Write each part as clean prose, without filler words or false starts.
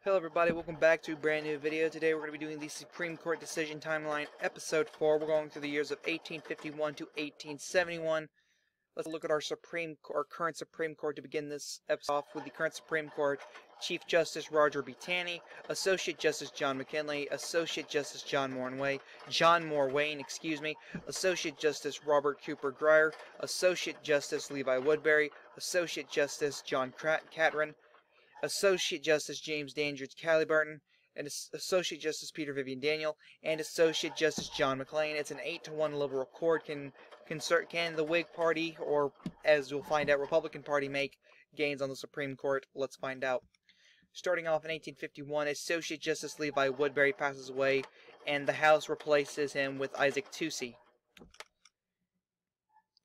Hello everybody, welcome back to a brand new video. Today we're going to be doing the Supreme Court Decision Timeline, Episode 4. We're going through the years of 1851 to 1871. Let's look at our current Supreme Court to begin this episode off with the current Supreme Court. Chief Justice Roger B. Taney, Associate Justice John McKinley, Associate Justice John Moore Wayne, Associate Justice Robert Cooper Grier, Associate Justice Levi Woodbury, Associate Justice John Catron, Associate Justice James Dandridge Caliburton, and Associate Justice Peter Vivian Daniel, and Associate Justice John McLean. It's an 8-to-1 liberal court. Can the Whig Party, or as you'll find out, Republican Party, make gains on the Supreme Court? Let's find out. Starting off in 1851, Associate Justice Levi Woodbury passes away, and the House replaces him with Isaac Toucey.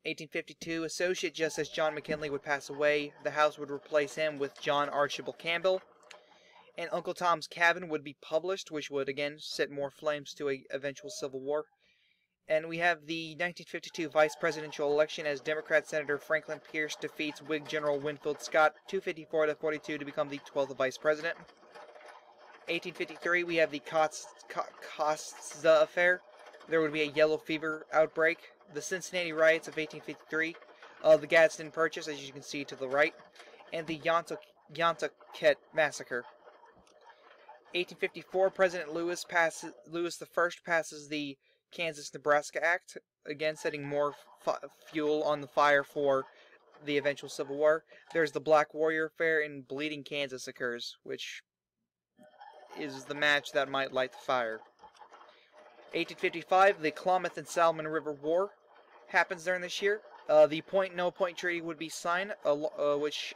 1852, Associate Justice John McKinley would pass away. The House would replace him with John Archibald Campbell. And Uncle Tom's Cabin would be published, which would, again, set more flames to an eventual civil war. And we have the 1952 vice presidential election as Democrat Senator Franklin Pierce defeats Whig General Winfield Scott 254 to 42 to become the 12th vice president. 1853, we have the Costa affair. There would be a yellow fever outbreak. The Cincinnati riots of 1853, the Gadsden Purchase, as you can see to the right, and the Yontaket Massacre. 1854, President Lewis I passes the Kansas-Nebraska Act, again setting more fuel on the fire for the eventual Civil War. There's the Black Warrior Affair, and Bleeding Kansas occurs, which is the match that might light the fire. 1855, the Klamath and Salmon River War happens during this year. The Point-No-Point Treaty would be signed, which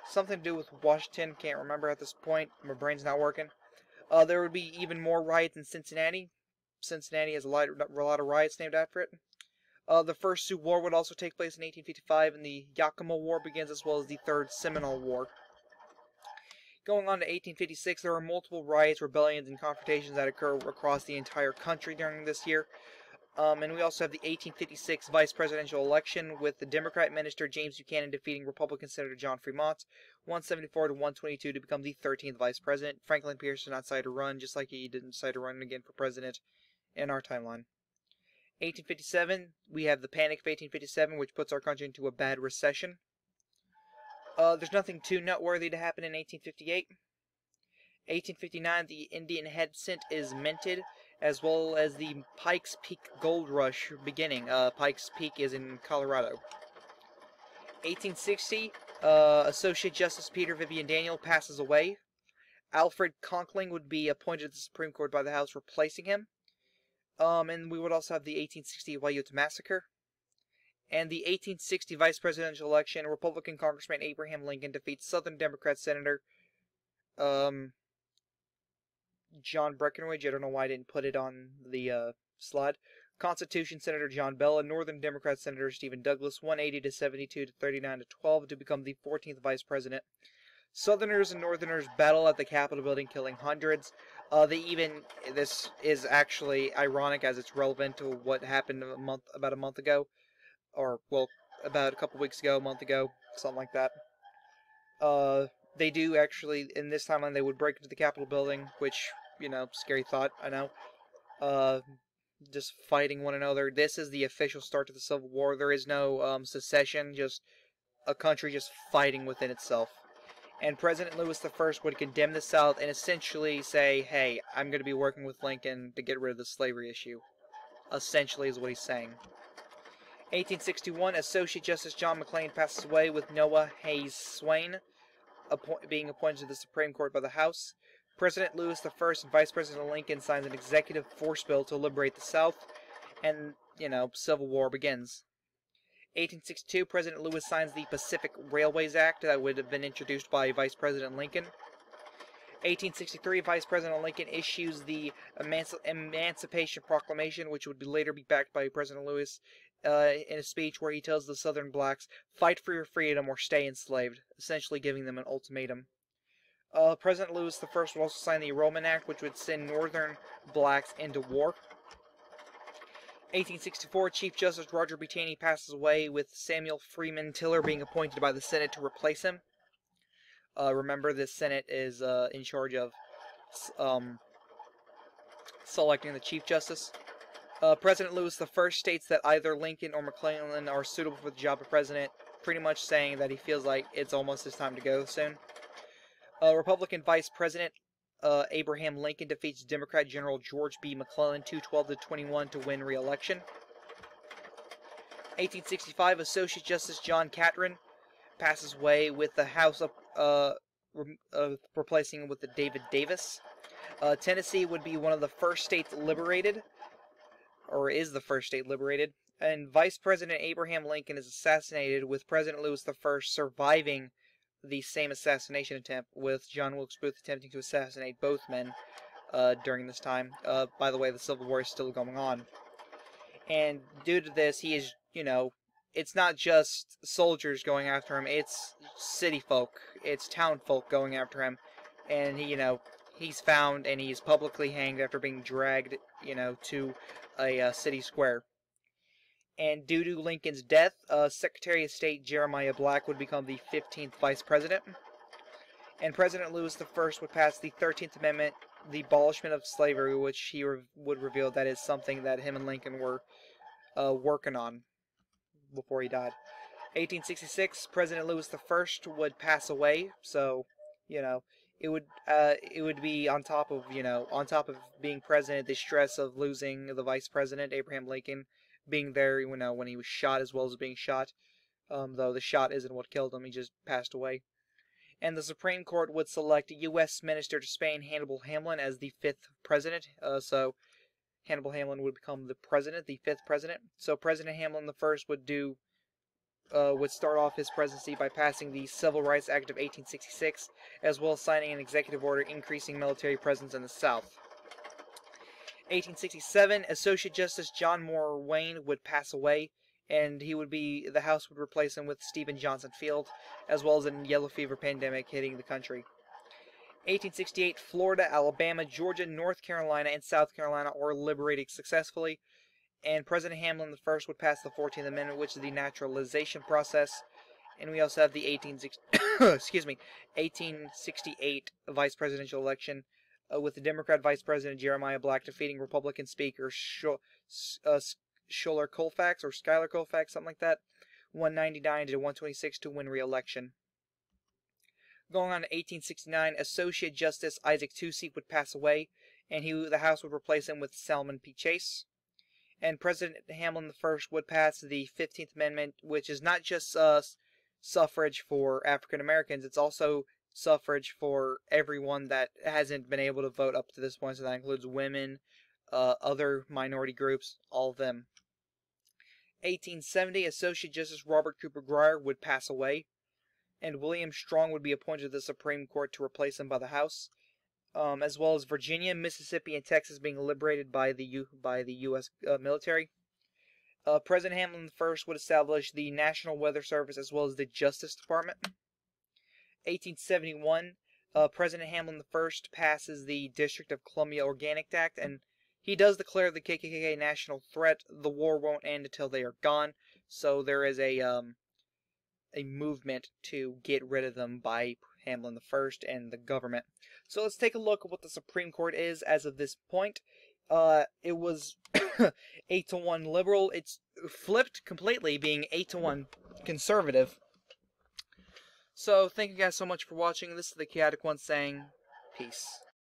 something to do with Washington. Can't remember at this point. My brain's not working. There would be even more riots in Cincinnati. Cincinnati has a lot of riots named after it. The First Sioux War would also take place in 1855, and the Yakima War begins, as well as the Third Seminole War. Going on to 1856, there are multiple riots, rebellions, and confrontations that occur across the entire country during this year. And we also have the 1856 vice presidential election with the Democrat minister James Buchanan defeating Republican Senator John Fremont 174 to 122 to become the 13th vice president. Franklin Pierce did not decide to run, just like he didn't decide to run again for president in our timeline. 1857, we have the Panic of 1857, which puts our country into a bad recession. There's nothing too noteworthy to happen in 1858. 1859, the Indian head cent is minted, as well as the Pikes Peak Gold Rush beginning. Pikes Peak is in Colorado. 1860, Associate Justice Peter Vivian Daniel passes away. Alfred Conkling would be appointed to the Supreme Court by the House, replacing him. And we would also have the 1860 Wayute Massacre. And the 1860 vice presidential election, Republican Congressman Abraham Lincoln defeats Southern Democrat Senator John Breckinridge. I don't know why I didn't put it on the slide. Constitution Senator John Bell and Northern Democrat Senator Stephen Douglas 180 to 72 to 39 to 12 to become the 14th vice president. Southerners and Northerners battle at the Capitol building, killing hundreds. This is actually ironic as it's relevant to what happened about a month ago. Or, well, about a couple weeks ago, a month ago, something like that. They do actually, in this timeline, they would break into the Capitol building, which, you know, scary thought, I know. Just fighting one another. This is the official start to the Civil War. There is no secession, just a country just fighting within itself. And President Lewis I would condemn the South and essentially say, hey, I'm going to be working with Lincoln to get rid of the slavery issue. Essentially is what he's saying. 1861, Associate Justice John McLean passes away with Noah Hayes Swain being appointed to the Supreme Court by the House. President Lewis I and Vice President Lincoln signs an executive force bill to liberate the South, and, you know, Civil War begins. 1862, President Lewis signs the Pacific Railways Act that would have been introduced by Vice President Lincoln. 1863, Vice President Lincoln issues the Emancipation Proclamation, which would later be backed by President Lewis in a speech where he tells the Southern blacks, fight for your freedom or stay enslaved, essentially giving them an ultimatum. President Lewis I would also sign the Enrollment Act, which would send Northern blacks into war. 1864, Chief Justice Roger B. Taney passes away, with Samuel Freeman Tiller being appointed by the Senate to replace him. Remember, the Senate is in charge of selecting the Chief Justice. President Lewis I states that either Lincoln or McClellan are suitable for the job of president, pretty much saying that he feels like it's almost his time to go soon. Republican Vice President Abraham Lincoln defeats Democrat General George B. McClellan 212-21 to win re-election. 1865, Associate Justice John Catron passes away with the House replacing him with the David Davis. Tennessee would be one of the first states liberated, or is the first state liberated, and Vice President Abraham Lincoln is assassinated, with President Lewis I surviving the same assassination attempt, with John Wilkes Booth attempting to assassinate both men during this time. By the way, the Civil War is still going on. And due to this, he is, it's not just soldiers going after him, it's city folk, it's town folk going after him. And he's found and he's publicly hanged after being dragged, to a city square. And due to Lincoln's death, Secretary of State Jeremiah Black would become the 15th Vice President. And President Lewis I would pass the 13th Amendment, the abolishment of slavery, which he would reveal that is something that him and Lincoln were working on before he died. 1866, President Lewis I would pass away, so, it would be on top of being president, the stress of losing the vice president, Abraham Lincoln, being there, when he was shot as well as being shot, though the shot isn't what killed him, he just passed away. And the Supreme Court would select U.S. Minister to Spain, Hannibal Hamlin, as the 5th president, so Hannibal Hamlin would become the president, the 5th president. So President Hamlin I would start off his presidency by passing the Civil Rights Act of 1866, as well as signing an executive order increasing military presence in the South. 1867, Associate Justice John Moore Wayne would pass away, and the House would replace him with Stephen Johnson Field, as well as a yellow fever pandemic hitting the country. 1868, Florida, Alabama, Georgia, North Carolina, and South Carolina are liberated successfully, and President Hamlin I would pass the 14th Amendment, which is the naturalization process. And we also have the 1868 vice presidential election, with the Democrat Vice President Jeremiah Black defeating Republican Speaker Schuyler Colfax, or Schuyler Colfax, something like that, 199 to 126 to win re-election. Going on to 1869, Associate Justice Isaac Toucey would pass away, and the House would replace him with Salmon P. Chase. And President Hamlin I would pass the 15th Amendment, which is not just suffrage for African Americans, it's also suffrage for everyone that hasn't been able to vote up to this point, so that includes women, other minority groups, all of them. 1870, Associate Justice Robert Cooper Grier would pass away, and William Strong would be appointed to the Supreme Court to replace him by the House, as well as Virginia, Mississippi, and Texas being liberated by the U.S. Military. President Hamlin I would establish the National Weather Service as well as the Justice Department. 1871, President Hamlin I passes the District of Columbia Organic Act, and he does declare the KKK a national threat. The war won't end until they are gone, so there is a movement to get rid of them by Hamlin I and the government. So let's take a look at what the Supreme Court is as of this point. It was 8-1 liberal. It's flipped completely, being 8-1 conservative. So thank you guys so much for watching. This is the Chaotic One saying peace.